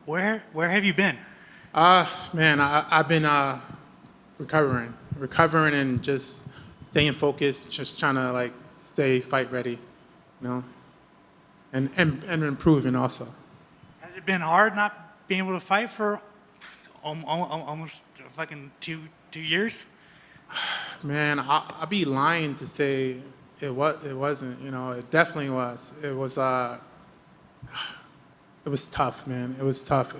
Where have you been? Man, I've been recovering and just staying focused, just trying to like stay fight ready, you know, and improving also. Has it been hard not being able to fight for almost fucking two years? Man, I'd be lying to say it wasn't. You know, it definitely was. It was tough, man. It was tough.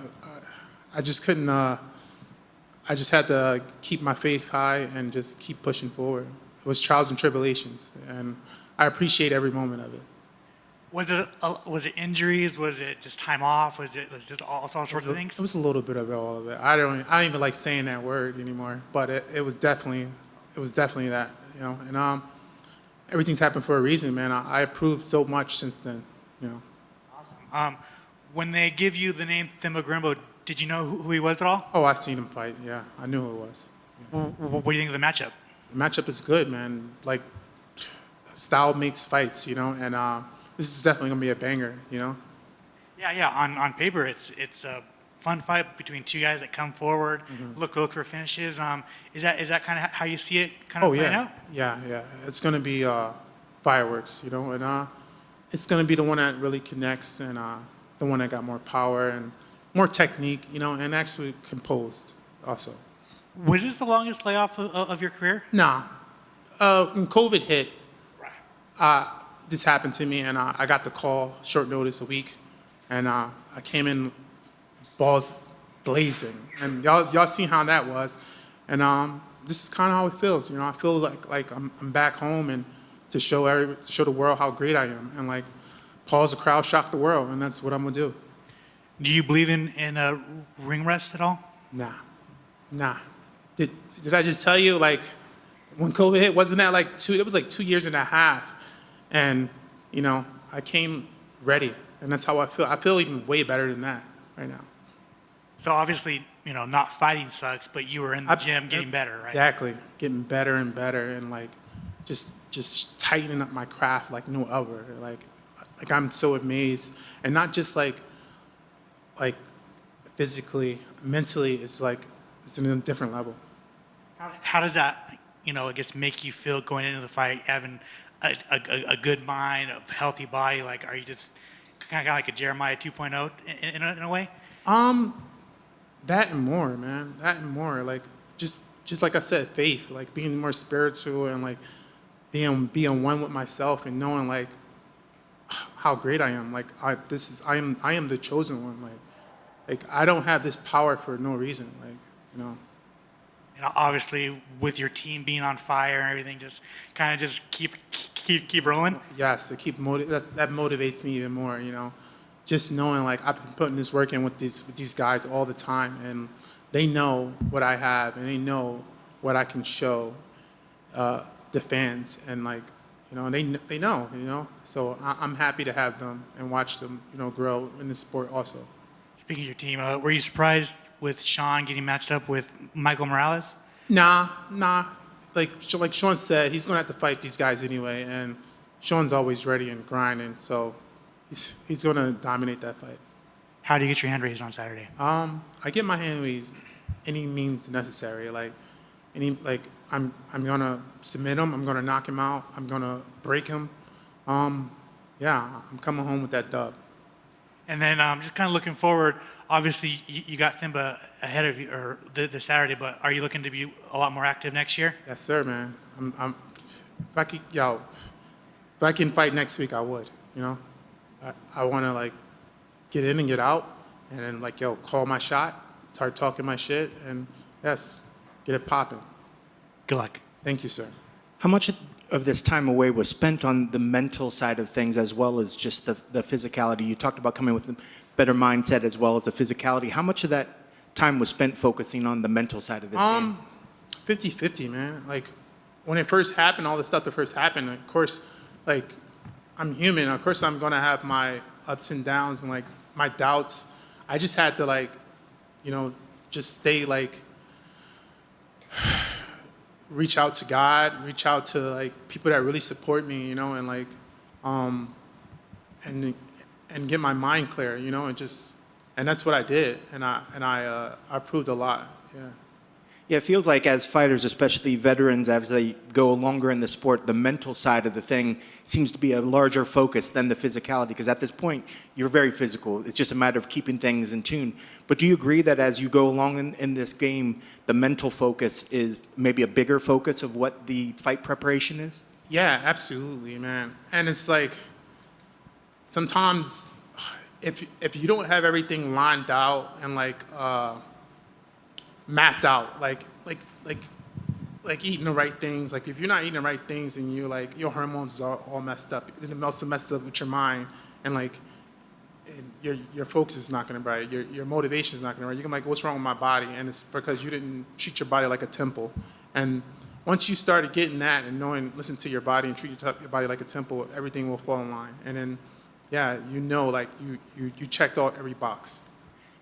I just couldn't. I just had to keep my faith high and just keep pushing forward. It was trials and tribulations, and I appreciate every moment of it. Was it injuries? Was it just time off? Was just all sorts of It things? was a little bit of all of it. I don't even like saying that word anymore, but it was definitely that, you know. And everything's happened for a reason, man. I improved so much since then, you know. Um, when they give you the name Themba Gorimbo, did you know who he was at all? Oh, I've seen him fight. Yeah, I knew who it was. What do you think of the matchup? The matchup is good, man. Like style makes fights, you know. And this is definitely gonna be a banger, you know. Yeah. On paper, it's a fun fight between two guys that come forward, look for finishes. Is that kind of how you see it kind of Oh playing yeah, out? yeah. It's gonna be fireworks, you know, and it's gonna be the one that really connects and the one that got more power and more technique, you know, and actually composed also. Was this the longest layoff of your career? Nah, when COVID hit, Right. uh, this happened to me, and I got the call short notice a week, and I came in balls blazing, and y'all seen how that was, and this is kind of how it feels, you know. I feel like I'm back home and to show the world how great I am, and like pause the crowd, shock the world, and that's what I'm gonna do. Do you believe in ring rest at all? Nah, nah. Did did I just tell you like when COVID hit? Wasn't that like two? It was like 2 years and a half, and you know I came ready, and that's how I feel. I feel even way better than that right now. So obviously, not fighting sucks, but you were in the gym getting better, right? Exactly, getting better and better, and like just tightening up my craft like no other. Like I'm so amazed, and not just like physically, mentally. It's in a different level. How does that, I guess, make you feel going into the fight, having a good mind, a healthy body? Like, are you just kind of like a Jeremiah 2.0 in a way? Um, that and more, man. That and more. Like just like I said, faith. Like being more spiritual and like being one with myself and knowing like how great I am. Like I am the chosen one. Like I don't have this power for no reason. Like you know. Obviously, with your team being on fire and everything, just kind of just keep rolling. Yes, to that motivates me even more. You know, just knowing like I've been putting this work in with these guys all the time, and they know what I have, and they know what I can show the fans, and like they know. You know, so I'm happy to have them and watch them grow in the sport also. Speaking of your team, were you surprised with Sean getting matched up with Michael Morales? Nah. Like Sean said, he's gonna have to fight these guys anyway, and Sean's always ready and grinding, so he's gonna dominate that fight. How do you get your hand raised on Saturday? I get my hand raised any means necessary. Like I'm gonna submit him. I'm gonna knock him out. I'm gonna break him. Yeah, I'm coming home with that dub. And then just kind of looking forward, obviously you got Themba ahead of you or the Saturday, but are you looking to be a lot more active next year? Yes, sir, man. If I can fight next week, I would. You know, I want to like get in and get out, and then like call my shot, start talking my shit, and yes, get it popping. Good luck. Thank you, sir. How much of this time away was spent on the mental side of things as well as just the physicality? You talked about coming with a better mindset as well as the physicality. How much of that time was spent focusing on the mental side of this game? 50-50, man. Like when it first happened, all the stuff that first happened, of course, like I'm human. Of course, I'm gonna have my ups and downs and like my doubts. I just had to like, just stay like reach out to God, reach out to like people that really support me, and like, and get my mind clear, and just And that's what I did, and I proved a lot. Yeah. Yeah, it feels like as fighters, especially veterans, as they go longer in the sport, the mental side of the thing seems to be a larger focus than the physicality, because at this point, you're very physical. It's just a matter of keeping things in tune. But do you agree that as you go along in this game, the mental focus is maybe a bigger focus of what the fight preparation is? Yeah, absolutely, man. And it's like, sometimes if you don't have everything lined out and mapped out, like eating the right things. Like if you're not eating the right things and you're like your hormones are all messed up, and it also messed up with your mind, and your focus is not going to be right. Your motivation is not going to be right. You're like, what's wrong with my body? And it's because you didn't treat your body like a temple. And once you started getting that and knowing, listen to your body and treat your body like a temple, everything will fall in line. And then, yeah, like you checked out every box.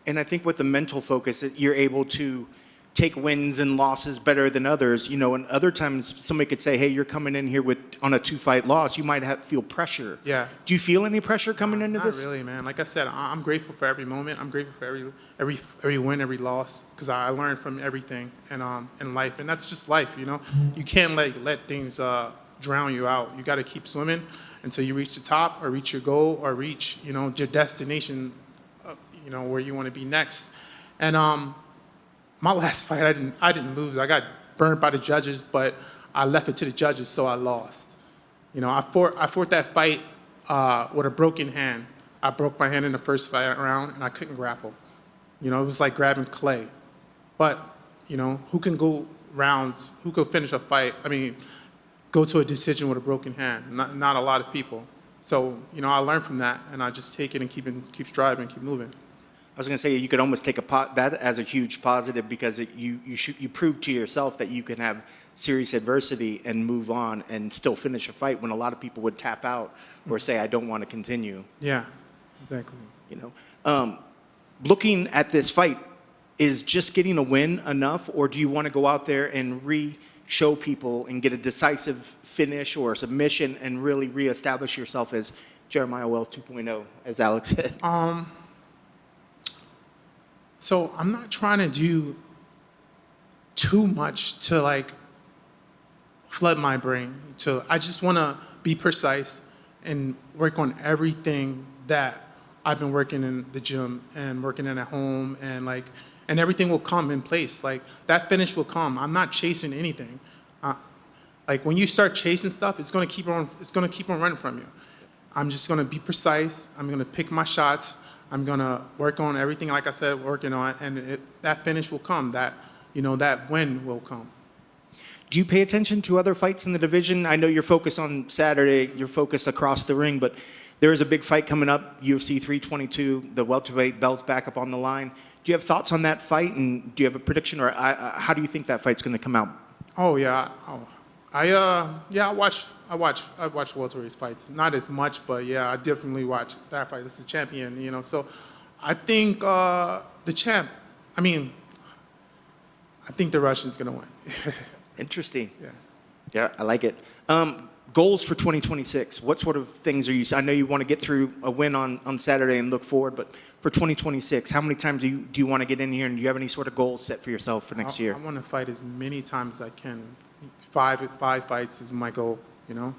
And I think with the mental focus, you're able to take wins and losses better than others. You know, and other times somebody could say, hey, you're coming in here on a 2-fight loss. You might feel pressure. Yeah. Do you feel any pressure coming into this? Not really, man. Like I said, I'm grateful for every moment. I'm grateful for every win, every loss, because I learned from everything in life. And that's just life, you know? You can't let things drown you out. You got to keep swimming until you reach the top or reach your goal or reach, your destination, where you want to be next. And my last fight, I didn't lose. I got burned by the judges, but I left it to the judges, so I lost. I fought that fight with a broken hand. I broke my hand in the first fight round, and I couldn't grapple. It was like grabbing clay. But who can go rounds? Who could finish a fight? I mean, go to a decision with a broken hand? Not a lot of people. So I learned from that, and I just take it and keep striving, keep moving. I was going to say you could almost take that as a huge positive, because you prove to yourself that you can have serious adversity and move on and still finish a fight when a lot of people would tap out or say, I don't want to continue. Yeah, exactly. Looking at this fight, is just getting a win enough, or do you want to go out there and show people and get a decisive finish or submission and really reestablish yourself as Jeremiah Wells 2.0, as Alex said? So I'm not trying to do too much to flood my brain. I just want to be precise and work on everything that I've been working in the gym and working in at home, and everything will come in place. That finish will come. I'm not chasing anything. When you start chasing stuff, it's gonna keep on running from you. I'm just gonna be precise. I'm gonna pick my shots. I'm gonna work on everything, like I said, working on, and that finish will come. That win will come. Do you pay attention to other fights in the division? I know you're focused on Saturday. You're focused across the ring, but there is a big fight coming up, UFC 322. The welterweight belt's back up on the line. Do you have thoughts on that fight, and do you have a prediction, or how do you think that fight's going to come out? Oh yeah. I watch welterweight fights. Not as much, but yeah, I definitely watch that fight. It's the champion, So I think the champ. I think the Russian's gonna win. Interesting. Yeah. Yeah, I like it. Goals for 2026. What sort of things are you? I know you want to get through a win on Saturday and look forward, but for 2026, how many times do you want to get in here, and do you have any sort of goals set for yourself for next year? I want to fight as many times as I can. Five fights is my goal, Yeah.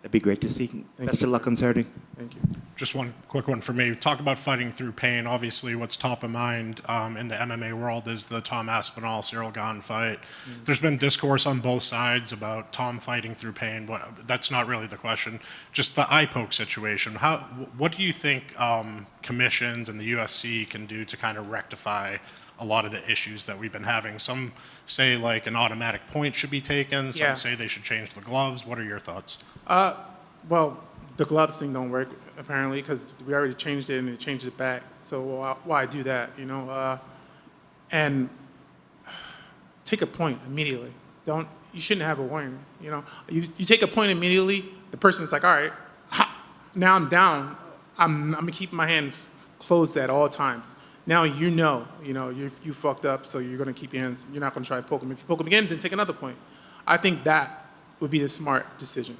That'd be great to see. Best of luck on Saturday. Thank you. Just one quick one for me. Talk about fighting through pain. Obviously, what's top of mind in the MMA world is the Tom Aspinall, Cyril Gane fight. There's been discourse on both sides about Tom fighting through pain. That's not really the question. Just the eye poke situation. What do you think commissions and the UFC can do to kind of rectify a lot of the issues that we've been having? Some say an automatic point should be taken. Some say they should change the gloves. What are your thoughts? Well, the gloves thing don't work apparently, because we already changed it and they changed it back. So why do that? And take a point immediately. You shouldn't have a warning. You take a point immediately. The person's like, all right, now I'm down. I'm gonna keep my hands closed at all times. Now you fucked up, so you're gonna keep your hands. You're not gonna try to poke them. If you poke them again, then take another point. I think that would be the smart decision.